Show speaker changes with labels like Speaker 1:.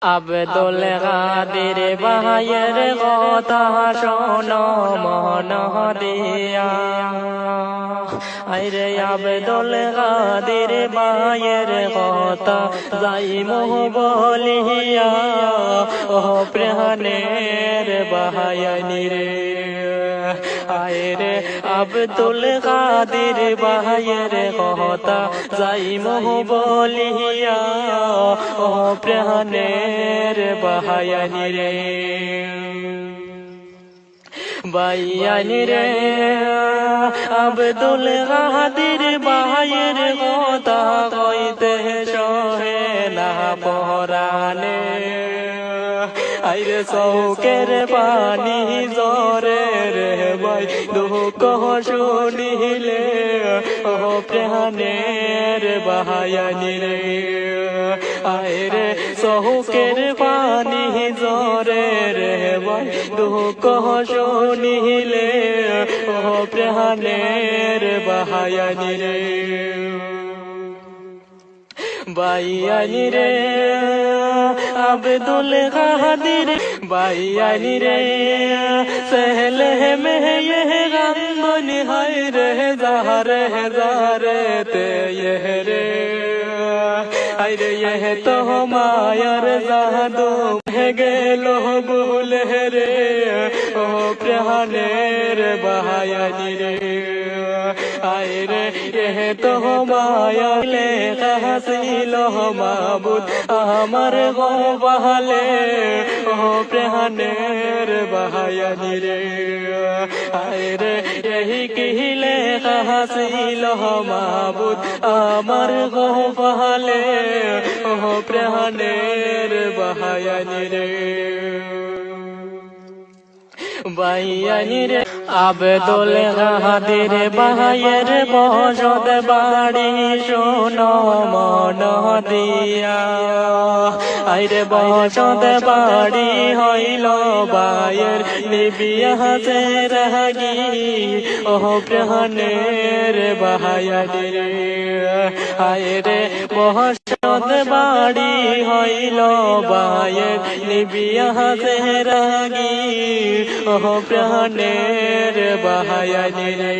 Speaker 1: আব্দুল কাদের ভাইয়ের কথা শোনো মন দিয়া, আরে আব্দুল কাদের ভাইয়ের কথা যাইমু বলিয়া, ও প্রাণের ভাইয়ানি রে, আরে আব্দুল কাদের ভাইয়ের কথা যাইমু বলিয়া, ও প্রাণের ভাইয়ানি রে, ভাইয়ানি রে। আব্দুল কাদের ভাইয়ের কথা কইতে সহে না পরানে, আইরে চৌকের পানি জরে রে ভাই দুঃখ শুনিলে, ও প্রাণের ভাইয়ানি রে, আইরে চৌকের পানি জরে রে ভাই দুঃখ শুনিলে, ও প্রাণের ভাইয়ানি রে, ভাইয়ানি রে। আব্দুল কাদের ভাইয়ানি রে, সেহলে में ये गम निहाय रे ज़ारे ते ये रे, अरे ये तो मायर जादू है गेलो भूले रे, ओ प्राणेर भाइयानी रे, आयरे ये तो माया ले हसीलो माबूद আমার গো বহালে, ও প্রাণের ভাইয়ানি রে, আয়রে এই কিলে হাসিল মাবুদ আমার গো বহালে, ও প্রাণের ভাইয়ানি রে, ভাইয়ানি রে। আব্দুল কাদের ভাইয়ের বসত বাড়ি শোনো মন দিয়া, আইরে বসত বাড়ি হইল ভাইয়ের নিবিয়া হাতে রাগি, ও প্রাণের ভাইয়ানি রে, আইরে বসত বাড়ি হইল ভাইয়ের নিবিয়া হাতে রাগি, ও প্রাণের ভাইয়ানি রে।